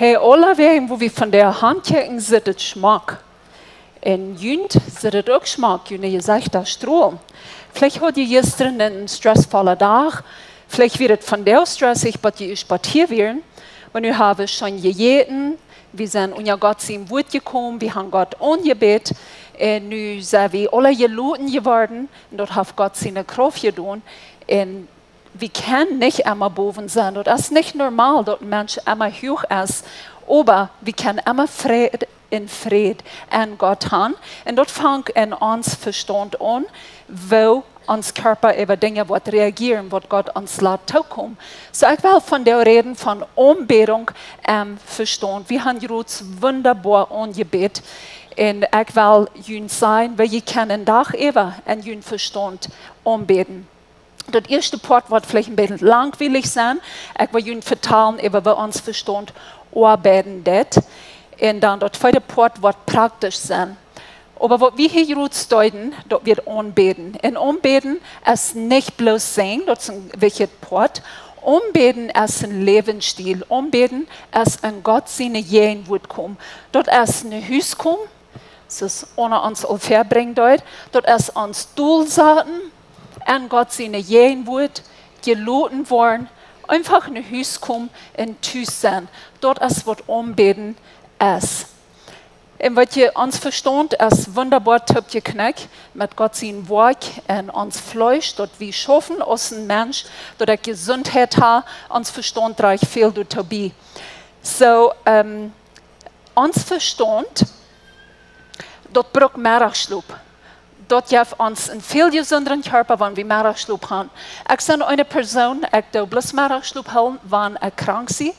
Hey, alle wegen, wo wir von der Hand kijken, zit het Geschmack. En junt zit het ook Geschmack, je zegt dat Strom. Vielleicht hat je gestern einen stressvollen Tag, vielleicht wird es von der stressig, was je spazieren werden. Und wir haben schon gegeten, wir sind unter Gott sein Wort gekommen, wir haben Gott angebetet, und nu sind wir alle geloten geworden, und dort hat Gott seine Kraft getan. Und wir können nicht immer boven sein, und das ist nicht normal, dass ein Mensch immer hoch ist, aber wir können immer in Frieden an Gott haben. Und dort fängt in uns Verstand an, wo uns Körper über Dinge reagieren, was Gott uns lässt kommen. So ich will von der reden, von Anbetung am Verstand. Wir haben jetzt wunderbar angebetet. Und ich will Ihnen sagen, weil ihr können Tag über an Ihren Verstand anbeten. Das erste Part wird vielleicht ein bisschen langweilig sein. Ich will Ihnen vertellen, über was uns Verstand arbeiten wird. Und dann das zweite Part wird praktisch sein. Aber was wir hier jetzt deuten, das wird anbeten. Und anbeten ist nicht bloß singen, das ist ein wichtiger Part. Anbeten ist ein Lebensstil. Anbeten ist ein Gott seine Gegenwart kommen. Dort ist ein Haus kommen, das ist ohne uns verbringen dort. Dort ist uns Dulsaten, an Gott seine Gegenwart, geloten worden. Einfach ein Haus kommen und Tüß sein. Dort ist was Anbeten ist. Und was ihr uns versteht, ist wunderbar top geknackt mit Gott sein Werk und uns Fleisch, dort wir schaffen aus einem Mensch, dort er Gesundheit hat, uns Verstand reicht viel durch Tobi. So, uns Verstand, dort braucht Mittagsschlaf. Dort gibt uns einen viel gesünderen Körper, wenn wir Mittagsschlaf haben. Ich bin eine Person, ich darf bloß Mittagsschlaf haben, wenn ich krank bin.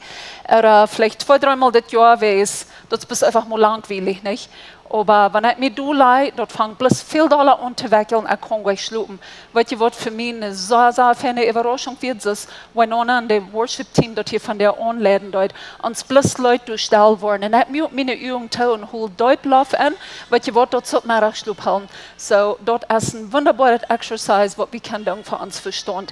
Vielleicht 2-3 Mal das Jahr weiß, das ist einfach mal langweilig, nicht? Aber wenn ich mir leide, dort fängt bloß viel Dollar an zu wickeln, ich kann gleich schlafen. Weißt du, was für mich eine sehr feine Überraschung wird, ist, wenn einer an dem Worship-Team dort hier von der anladen dort, uns bloß Leute durchgestellt worden. Und ich habe meine Übung tun und hole dort Lauf an, weißt du, was dort zum Mittagsschlaf haben. So, dort ist ein wunderbares Exercise, was wir können für uns verstehen.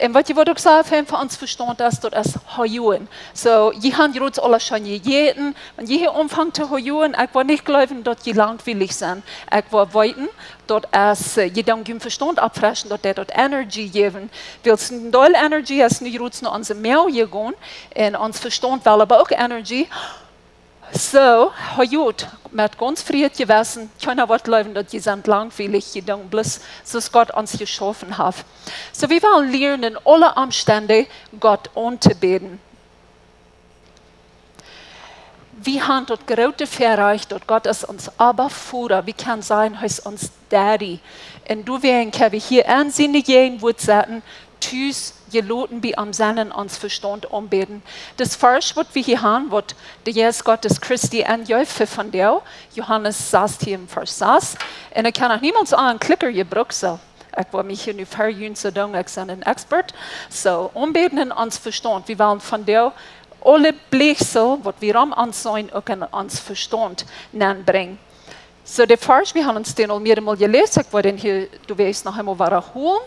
Und was ich gesagt habe, für uns verstehen ist, dort ist Heulen. So, die haben jetzt alle schon gegeten, und je hier anfangen zu heulen, ich will nicht glauben, dass die langweilig sind. Ich will weiten, dort ist, je dann im Verstand abfressen, dort dort Energy geben. Weil es eine tolle Energy ist, nicht jetzt nur unsere Mail gegangen, und uns Verstand will aber auch Energy. So, heute, mit ganz fried gewesen, keiner wird glauben, dass die sind langweilig, die denken bloß, dass Gott uns geschaffen hat. So, wir wollen lernen, in alle Umstände Gott anzubeten. Wir haben dort große Verreich, dort Gott ist uns aber Vater, wir können sagen, er ist uns Daddy. Und du werden hier an seine Gegenwart sagen, tschüss, geloten wie am Seinen uns Verstand anbeten. Das Vers, was wir hier haben, was der Jesus Gottes Christi anjäufe von der, Johannes sagt hier im Vers 6, und ich kann auch niemals einen Klicker gebraucht, so. Ich will mich hier nicht verjüngen, so ich bin ein Expert. So, anbeten in uns Verstand. Wir wollen von der alle Blechsel, was wir am Ansehen auch in uns Verstand bringen. So, der Vers, wir haben uns den auch mehrmals gelesen, ich wollte den hier, du weißt, noch einmal wiederholen.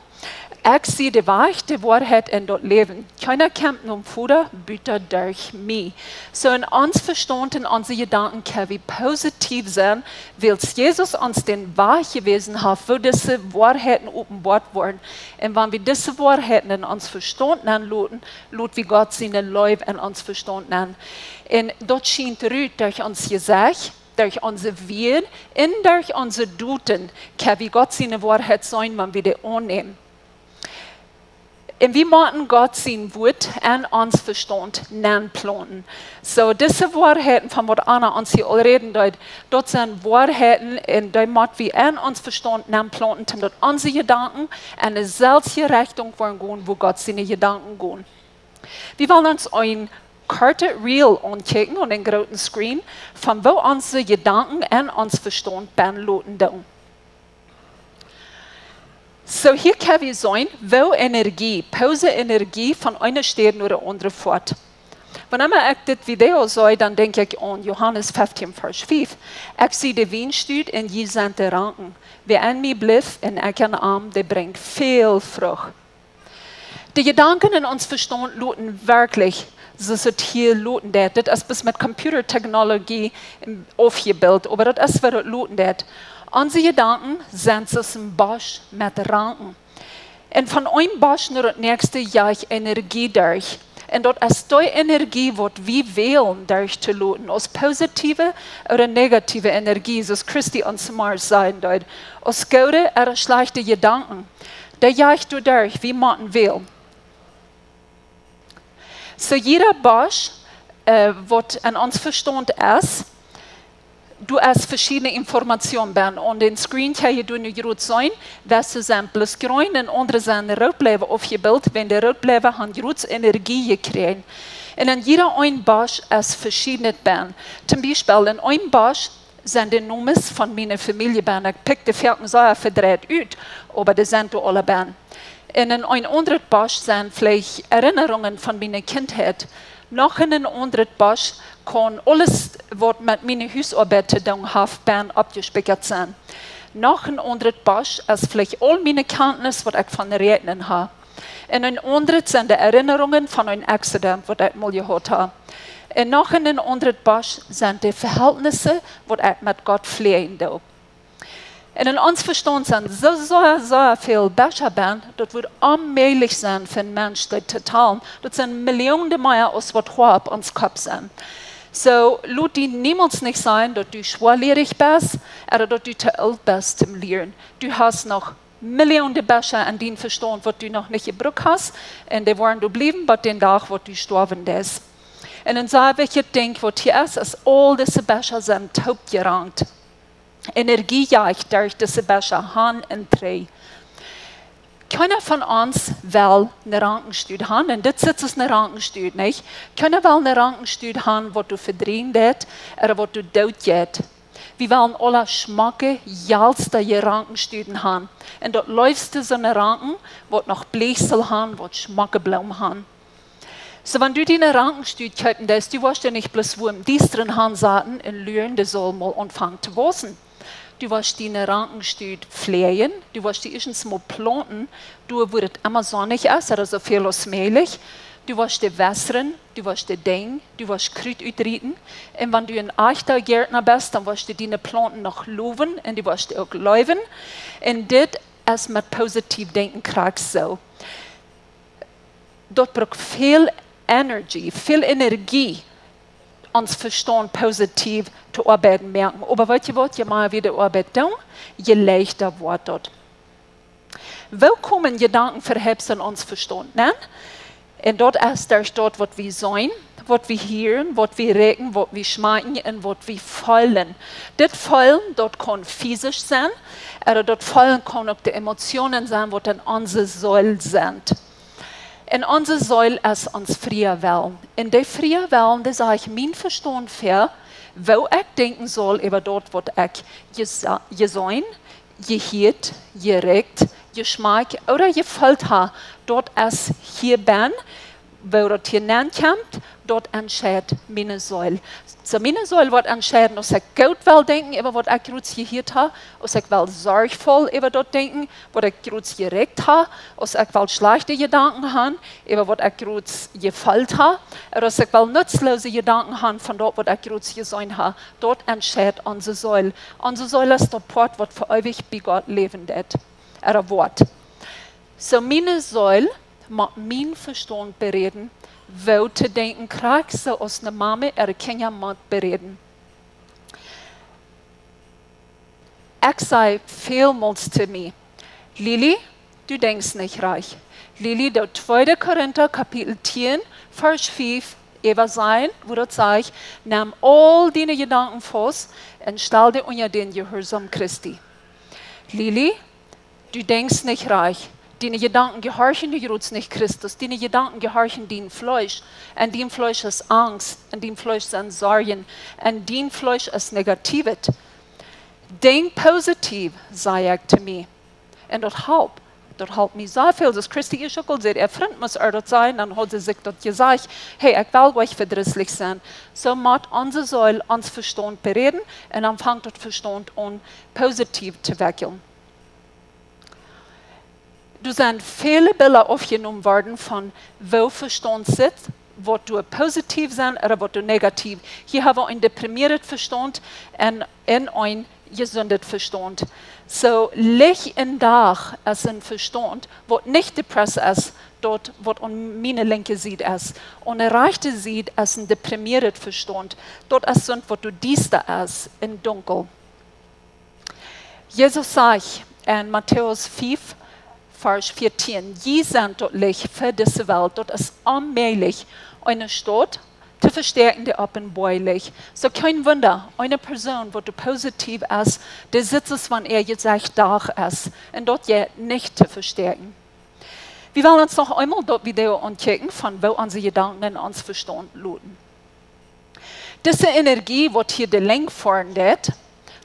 Ich sehe die Wahrheit in dort Leben. Keiner kämpft um Futter, bitte durch mich. So in uns Verstand, in unsere Gedanken können wir positiv sein, weil Jesus uns den Wahrheit gewesen hat, wo diese Wahrheiten offenbart wurden. Und wenn wir diese Wahrheiten in uns Verstand nennen, lassen wir Gott seine Leib in uns Verstand nennen. Und dort scheint durch uns Gesagt, durch unsere Wien und durch unsere Duten, können wir Gott seine Wahrheit sein, wenn wir die annehmen. Und wir müssen Gott sein Wort an uns Verstand planen. So, diese Wahrheiten, von was Anna uns hier reden, dort sind Wahrheiten, in die müssen wir an uns Verstand planen, damit unsere Gedanken in eine solche Richtung gehen, wo Gott seine Gedanken gehen. Wir wollen uns ein Karte Reel angucken und den großen Screen, von wo unsere Gedanken an uns Verstand lauten. So, hier können wir sehen, wo Energie, Pause-Energie von einer Stelle oder andere fort. Wenn ich das Video sehe, dann denke ich an Johannes 15, Vers 5. Ich sehe die Weinstüt in je sind die Ranken. Wer an mir bleibt und ich an Arm, der bringt viel Frucht. Die Gedanken in uns Verstand lauten wirklich das ist hier looten dat. Das ist bis mit Computertechnologie aufgebildet, aber das ist, was das looten dat. Unsere Gedanken sind so ein Bosch mit Ranken. Und von einem Bosch nur das nächste Jahr Energie durch. Und dort ist die Energie, die wir wählen, durch zu looten, aus positive oder negative Energie, so Christi uns mal sagen dort, aus gute oder schlechte Gedanken. Der jagt du durch, wie man will. So jeder Bosch, was an uns Verstand ist, du hast verschiedene Informationen ben. Und den Screen kann je nu groot zijn, dat ze zijn plus groen en andere zijn rood blijven opgebeeld. Wenn de rood blijven, han groot Energie gekregen. En in jeder ein Bosch ist verschiedene ben. Zum Beispiel in ein Bosch sind die Nummers von meiner Familie ben. Ich pick die Vierten sehr verdreht uit, aber die sind alle ben. En in ein anderes Bosch sind vielleicht Erinnerungen von meiner Kindheit. Noch in een andere Bosch kan alles wat met mijn huisarbeid te doen heeft, ben abgespeichert zijn. Nog een andere Bosch is vielleicht al mijn kennis wat ik van Redenen heb. En een andere zijn de herinneringen van een accident wat ik mal gehad heb. En nog in een andere Bosch zijn de verhältnissen wat ik met God pflegen doe. En in ons verstand zijn zo veel besser ben, dat wordt onmogelijk zijn voor een mens dit te talen. Dat zijn miljoenen meer als wat we op ons kop zijn. So, laat die niemals nicht sein, dass du schwerlehrig bist oder dass du zu alt bist zum Lehren. Du hast noch Millionen Becher an den Verstand, was du noch nicht gebraucht hast, und die waren du bleiben, bei den Tag, wo du gestorben bist. Und dann sage ich, was hier ist all diese Becher sind taub gerankt. Energie jagt durch diese Becher, Han und Dreh. Keiner von uns will eine Rankenstudie haben, und das ist eine Rankenstudie, nicht? Keiner will eine Rankenstudie haben, wo du verdrehen wird oder wo du tot geht. Wir wollen alle schmacke, jalste Rankenstudien haben. Und dort läufst du so eine Ranken, wo noch Bläsel haben, wo schmacke Blumen haben. So, wenn du die Rankenstudie kaufen lässt, du weißt ja nicht bloß, wo im Dienstren haben Saaten in Lüren, das soll mal anfangen zu wachsen. Du wirst die Rankenstudie pflegen, du wirst die erstens mal planten, du wirst immer sonnig ist, oder so viel als möglich. Du wirst die wässern, du wirst die dängen, du wirst Kraut uitrieten. Und wenn du ein echter Gärtner bist, dann wirst du die Planten noch loben und du wirst die auch läuven. Und das ist mit positiv denken kriegst so. Dort braucht viel Energie, uns Verstand positiv zu arbeiten merken. Aber weißt du was, je mal wieder Arbeit tun, je leichter wird dort. Willkommen Gedanken verhebsen uns Verstand, ne? Und dort ist der dort, was wir sein, was wir hören, was wir reden, was wir schmecken und was wir fühlen. Das Fühlen, dort kann physisch sein, oder dort Fühlen kann auch die Emotionen sein, was in unserer Säule sind. Und unsere Säule ist uns freie Wellen. In der freie Wellen, da sage ich mein Verstand für, wo ich denken soll über dort, was ich gesehen, gehört, geregt, geschmeckt oder gefühlt habe. Dort ist hier bin, wo das hier kommt, dort entscheidet meine Säule. So meine Säule wird entscheiden, ob ich gut will denken, über was ich gerade gehört habe, ob ich will sorgvoll über das denken, was ich gerade geregt habe, ob ich will schlechte Gedanken haben, über was ich gerade gefühlt habe, oder ob ich will nutzlose Gedanken haben von dort, was ich gerade gesehen habe. Dort entscheidet unsere Säule. Unsere Säule ist der Port, was für ewig bei Gott leben wird. Oder Wort. So meine Säule macht mein Verstand bereden, wo zu denken, kriegst du aus einer Mama oder Kinder mit bereden. Ich sage vielmals zu mir, Lili, du denkst nicht reich. Lili, der 2. Korinther, Kapitel 10, Vers 5, Eva sein, wo das sagt, nimm all deine Gedanken fest und stell dir unter den Gehorsam Christi. Lili, du denkst nicht reich. Deine Gedanken gehorchen die Roots nicht Christus. Deine Gedanken gehorchen dein Fleisch. Und dein Fleisch ist Angst. Und dein Fleisch sind Sorgen. Und dein Fleisch ist Negatives. Denk positiv, sage ich zu mir. Und das hilft mir so viel. Das Christi ist auch gesagt, Freund muss dort sein. Dann hat sie sich dort gesagt, hey, ich will euch verdrießlich sein. So macht unsere Säule uns Verstand bereden. Und dann fängt das Verstand an, positiv zu wickeln. Du sind viele Bilder aufgenommen worden von wo Verstand sitzt, wat du positiv sein oder wat du negativ. Hier haben wir ein deprimiertes Verstand und ein gesundes Verstand. So, leg in Dach als ein Verstand, wat nicht depressiv ist, dort, wat an meine Linke sieht ist. Und rechte sieht als ein deprimiertes Verstand. Dort ist so, wat du düster ist, in Dunkel. Jesus sagt in Matthäus 5, Vers 14, je sind dort Licht für diese Welt, dort ist allmählich eine Stadt zu verstärken, die Offenbarlich. So kein Wunder, eine Person, die positiv ist, der sitzt es, wenn jetzt da ist, und dort ja nicht zu verstärken. Wir wollen uns noch einmal dort Video angucken, von wo unsere Gedanken in uns Verstand luden. Diese Energie, die hier die Link fordert,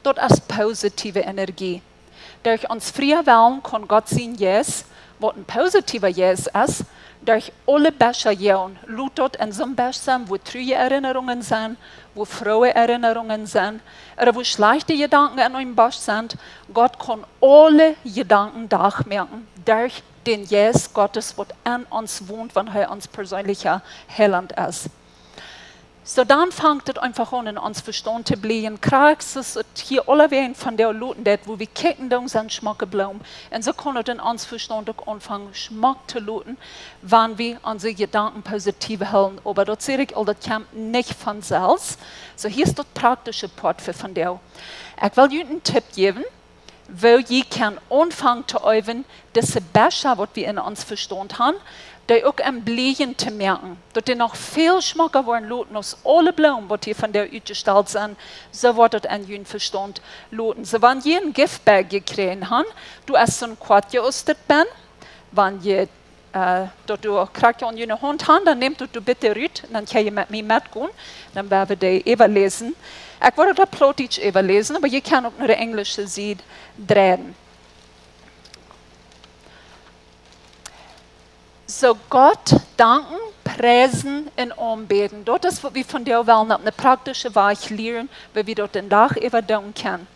dort ist positive Energie. Durch uns freie Wellen kann Gott sehen, yes, was ein positiver Yes ist, durch alle Becher jahren, dort in so einem Becher sind, wo treue Erinnerungen sind, wo frohe Erinnerungen sind, oder wo schlechte Gedanken in einem Becher sind. Gott kann alle Gedanken durchmerken, durch den Yes Gottes, was in uns wohnt, wenn er uns persönlicher Heiland ist. So dann fängt es einfach an, in uns Verstand zu bleiben. Krax ist hier alle Wegen von der Luten, wo wir kicken, dann sind Schmack geblieben. Und so kann es in uns Verstand auch anfangen, Schmack zu luten, wenn wir unsere Gedanken positiv halten. Aber dort sehe ich, das kommt nicht von selbst. So hier ist das praktische Part für von der. Ich will Ihnen einen Tipp geben, wo ihr kann anfangen zu üben, diese Becher, was wir in uns Verstand haben, die auch am Bleichen zu merken, dass die noch viel schmacker worden loten als alle Blumen, die hier von der ausgestellt sind, so wird es an ihren Verstand loten. So, wenn ihr einen Giftberg gekriegt habt, du hast so ein Quart geostet bin, wenn ihr dort du kriegst an deine Hand haben, dann nehmt du bitte Rüt, dann kann ihr mit mir mitgehen, dann werden wir die überlesen. Ich werde das Plotitsch überlesen, aber ihr könnt auch nur die englische Seite drehen. So Gott danken, preisen und anbeten. Dort ist, was wir von der wollen, auf eine praktische Weise lernen, wie wir dort den Tag überdenken können.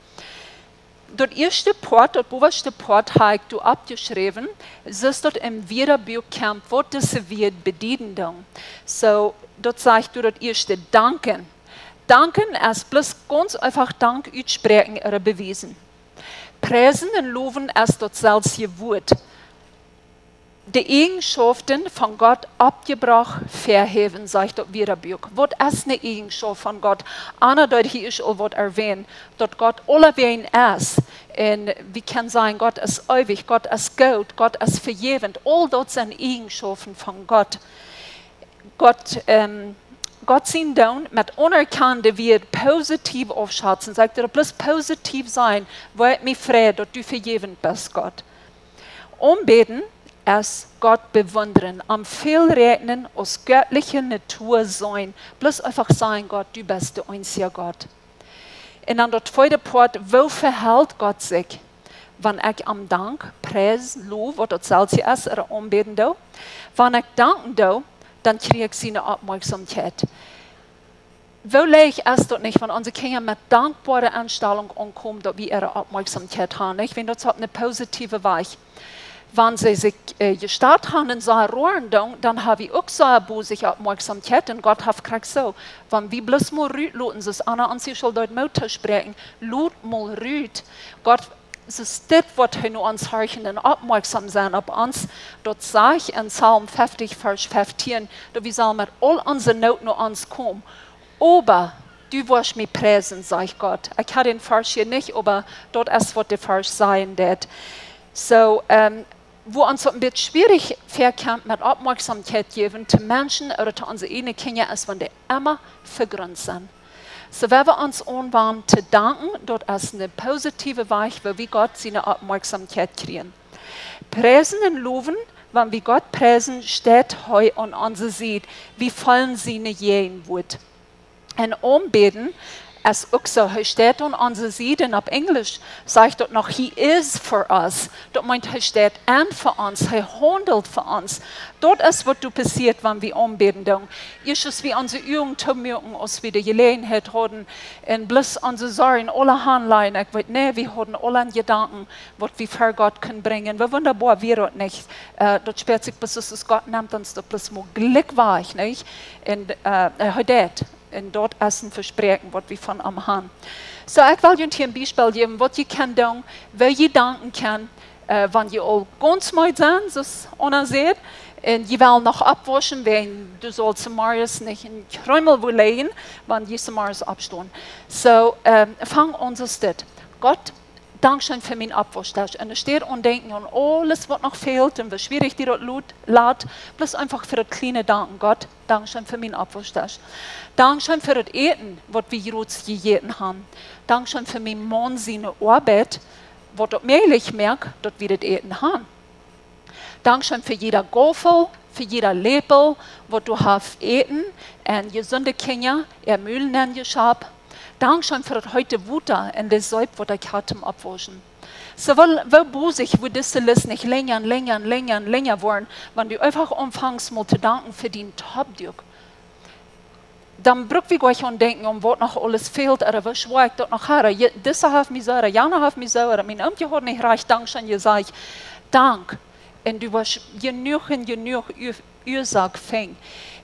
Dort erste Part, dort oberste Part, habe ich abgeschrieben, ist dort im Wiederbildcamp, wo das wird bedienen. So, dort sagt du dort erste Danken. Danken ist bloß ganz einfach Dank aussprechen oder bewiesen. Preisen und loben ist dort selbst ihr Wort. Die Eigenschaften von Gott abgebracht, verheben, sagt dort Wiederbildung. Was ist eine Eigenschaft von Gott? Eindeutig ist auch was erwähnt, dass Gott allerwein ist. Und wir können sagen, Gott ist ewig, Gott ist gut, Gott ist vergebend. All das sind Eigenschaften von Gott. Gott sieht dann mit unerkannten wird positiv aufschätzen, sagt er, bloß positiv sein, weil mich freut, dass du vergebend bist, Gott. Umbeten, es Gott bewundern, am Fehlrechnen aus göttlicher Natur sein, bloß einfach sagen, Gott, du bist der einzige Gott. Und dann der zweite Part, wo verhält Gott sich? Wenn ich am Dank, Preis, Lob, was das selbst ist, oder anbeten do, wenn ich danken do, dann kriege ich seine Aufmerksamkeit. Wo lege ich es dort nicht, wenn unsere Kinder mit dankbarer Einstellung ankommen, dass wir ihre Aufmerksamkeit haben, nicht? Wenn das eine positive Weise. Wenn sie sich gestartet haben und so rohren, dann habe ich auch so eine böse Aufmerksamkeit und Gott hat gesagt so, wenn wir bloß mal rüt loten, das ist einer an sich soll dort Mutter sprechen, lot mal rüt. Gott, es ist das, was nur uns horchen und aufmerksam sein auf uns. Dort sage ich in Psalm 50, Vers 15, dass wir sollen mit all unseren Not nur uns kommen. Aber du wirst mich preisen, sagt Gott. Ich habe den Vers hier nicht, aber dort ist, was der Vers sein wird. So, wo uns ein bisschen schwierig verkommt mit Aufmerksamkeit geben zu Menschen oder zu unseren eigenen Kindern, ist, wenn die immer vergründet sind. So, wenn wir uns anwenden zu danken, dort ist eine positive Weise, wo wir Gott seine Aufmerksamkeit kriegen. Preisen und loben, wenn wir Gott preisen, steht heute an unserer Seite, wie fallen sie nicht gehen wird. Und anbeten Es auch so, er steht an unserer Seite und auf Englisch sagt dort noch, he is for us. Dort meint, er steht an für uns, er handelt für uns. Dort ist, was passiert, wenn wir anbeten. Ist wie unsere Übung zu merken, als wir die Gelegenheit hatten, und bloß unsere Sorgen, alle Handlein, ich weiß nicht, wir hatten alle Gedanken, was wir für Gott können bringen. Wie wunderbar wäre das nicht. Dort spielt sich bis es Gott nimmt uns das bloß mal Glück war, nicht? Und hat und dort essen versprechen, was wir von am haben. So, ich will euch hier ein Beispiel geben, was ihr könnt tun, wie ihr danken könnt, wenn ihr all ganz müde seid, so es seht, und ihr wollt noch abwaschen, wenn du sollst Marius nicht in Krümel legen, wenn ihr Marius abstehen. So, fang uns das. Gott, Dankeschön für meinen Abwaschtisch. Und es steht und denken an alles, was noch fehlt und wie schwierig die dort lädt. Bloß einfach für das kleine Danken. Gott, Dankeschön für meinen Abwaschtisch. Dankeschön für das Eten, was wir jetzt gegessen haben. Dankeschön für meinen Mann seine Arbeit, was dort mehrlich merkt, dass wir das Eten haben. Dankeschön für jeder Gofel, für jeder Lepel, was du hast eten. Und gesunde Kinder, Mühlen in die Schab. Dankeschön für das heute Wutter und das Säub, was ich hatte zum Abwaschen. So, weil busig, wo diese Liste nicht länger und länger und länger und länger werden, wenn du einfach anfängst, mal zu danken für den Topdruck. Dann braucht wir euch an denken, was noch alles fehlt, oder was schwer ich dort noch habe. Diese hat mich so, jene hat mich so, oder mein Amtje hat nicht reich, Dankeschön, ihr sagt, Dank. Und du hast genug Ursache fängt.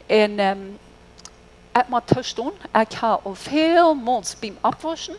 Und, ich muss verstehen, ich habe al veel Mals beim Abwaschen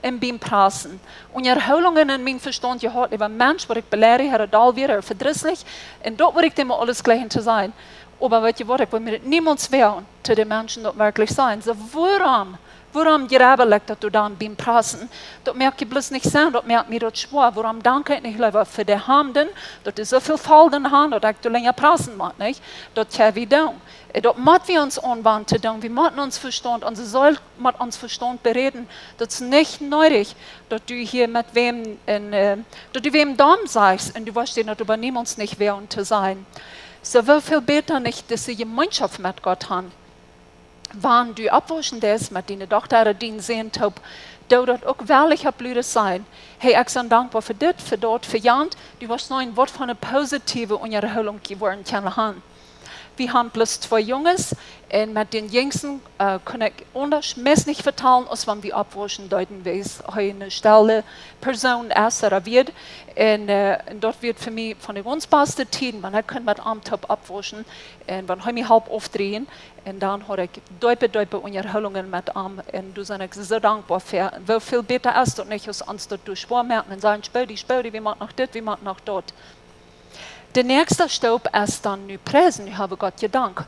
und beim Prassen. Und Erholungen in meinem Verstand gehabt, über Mensch, wo ich belehre, Herr Dahl wieder verdrisslich, und dort würde ich immer alles gleich zu sein. Aber weißt du was, ich will mir niemals wehren, zu den Menschen dort wirklich sein. So, warum gerabelig, dass du dann beim Prassen, dort merke ich bloß nicht sein, dort merke ich mir das schwer, warum danke ich nicht lieber für die Handen, dort ist so viel Falten haben, dort du länger prassen macht, nicht? Dort kann wir tun. Dort müssen wir uns anwenden zu tun, wir müssen uns Verstand, unsere Soll mit uns Verstand bereden, das ist nicht nötig, dass du hier mit wem, dass du wem Damm sagst, und du weißt, dass du über niemals nicht wehren zu sein. So wie viel besser nicht, dass sie Gemeinschaft mit Gott haben. Wann du abwaschen das mit deinen Tochter, die sehen, du dort auch wirklich blöd sein. Hey, ich bin dankbar für das, für dort, für Jan. Du hast noch ein Wort von einer positive Erholung geworden haben. Wir haben bloß 2 Jungs und mit den Jüngsten kann ich anders nicht vertellen, als wenn wir abwaschen deuten, wie es eine stelle Person ist oder wird. Und dort wird für mich von den ganz besten Tiden, wenn ich mit einem Top abwaschen und wenn ich mich halb aufdrehen und dann habe ich deutliche Erholungen mit einem und du sind so dankbar für, wie viel besser ist und nicht, als uns dort durchschwärmen und sagen, spür die, wir machen noch das, wir machen noch dort. Der nächste Stopp ist dann nu Präsen, nu habe Gott gedankt.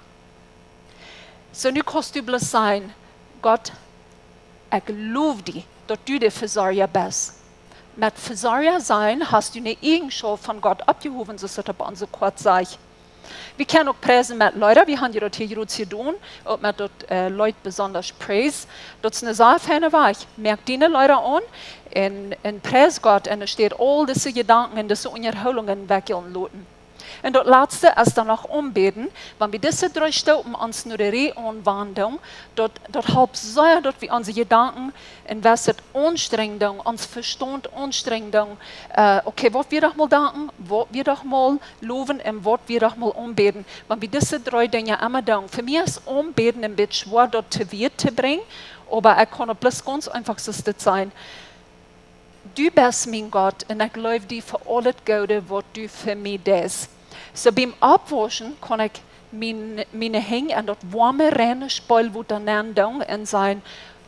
So nu kannst du bloß sein, Gott, ich lobe dich, dass du der Versorger bist. Mit Versorger sein hast du eine Eigenschaft von Gott abgehoben, so ist das bei uns so kurz sagt. Wir können auch Präsen mit Leuten, wir haben dort hier getan, und mit dort Leute besonders Preis. Das ist eine sehr feine Weich. Merkt die Leute an, und Preis Gott, und es steht all diese Gedanken und diese Erholungen weggehen lassen. Und das letzte ist dann noch umbeten, wenn wir diese 3 Stunden uns nur die anwenden, dort halb so, dort wie unsere Gedanken, in was Anstrengung, uns Verstand Anstrengung, okay, was wir doch mal danken, was wir doch mal loben und was wir doch mal umbeten. Wenn wir diese 3 Dinge immer tun, für mich ist umbeten ein bisschen schwer, dort zu Wert zu bringen, aber ich kann bloß ganz einfach so sein. Du bist mein Gott und ich glaube dir für alles Gute, was du für mich tust. So beim Abwaschen kann ich meine Hände an das warme, reine Spülwasser nehmen und sagen,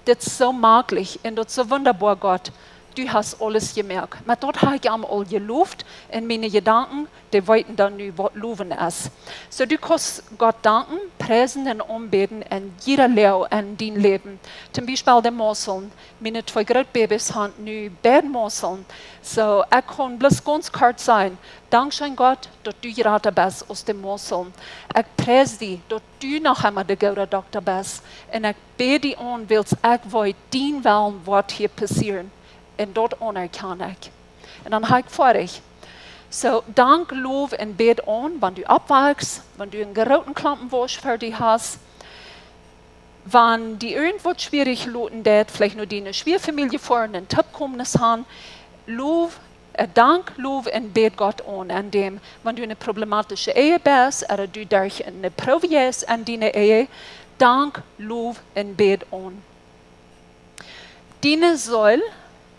das ist so maglich und das ist so wunderbar, Gott. Du hast alles gemerkt. Aber dort habe ich all gelobt und meine Gedanken, die wollten dann nu was loben ist. So du kannst Gott danken, preisen und anbeten in jeder Lehre in dein Leben. Zum Beispiel die Mosseln. Meine 2 Großbabys haben nu Bettmosseln. So ich kann bloß ganz kurz sein. Dankeschön Gott, dass du gerade bist aus den Mosseln. Ich preise dich, dass du noch einmal der gute Doktor bist. Und ich bete dich an, weil ich will dein Willen, was hier passieren. Und dort anerkenne ich. Und dann habe ich vor dich. So, dank, Lob und Bet an, wenn du abwachst, wenn du einen geroten Klampenwasch für dich hast. wenn die irgendwo schwierig loten, vielleicht nur die eine Schwerfamilie vor einen Tipp kommen haben, Dank, Lob und bet Gott an dem, wenn du eine problematische Ehe bist oder du durch eine Probe ist an deiner Ehe, Dank, Lob und bet an. Deine soll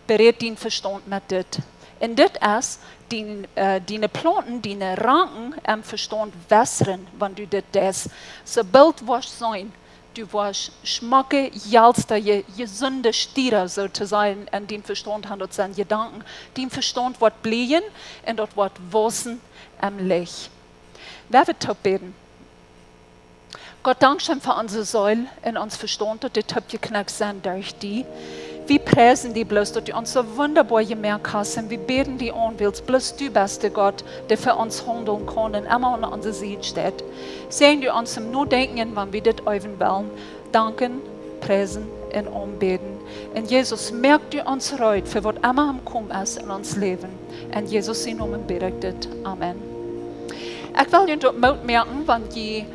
berät den Verstand mit dit. Und dit ist, deine Planten, deine Ranken am Verstand wässern, wenn du dit des. So Bild was sein. Du warst schmacke, jalster, gesunde Stiere sozusagen, an dem Verstand handelt seine Gedanken. Dem Verstand wird blieben und dort wird wassen am Licht. Wer wird top beten? Gott dank schön für unsere Säule in uns Verstand, dass die top geknackt sind durch die. Wir preisen die bloß, dass du uns so wunderbar gemerkt hast und wir beten die an willst. Bloß du, beste Gott, der für uns handeln kann und immer an unserer Seite steht. Sehen du uns im Notdenken, wenn wir das öfen wollen. Danken, preisen und anbeten. Und Jesus, merkt du uns heute, für was immer am Kommen ist in uns Leben. Und Jesus, in Namen berichtet. Amen. Ich will dir dort Mut merken, wenn die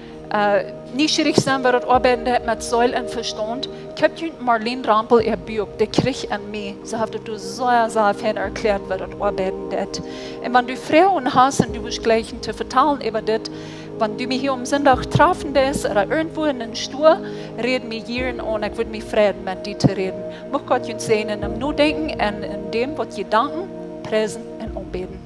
neugierig zijn wat het arbeiten met Säule en Verstand. Ik heb je Marlene Rampel erbucht, die kreeg an mij. Ze heeft het sehr fijn erklärt, wat het arbeiten deed. En wenn du Frauen hast und du bist gleich te vertalen über dit, wenn du mich hier am Sonntag treffen bist oder irgendwo in den Stuhl, reden wir hier und ich würde mich freuen, mit dir zu reden. Mag Gott uns sehen in dem Notdenken und in dem, was Gedanken, Preisen und Anbeten.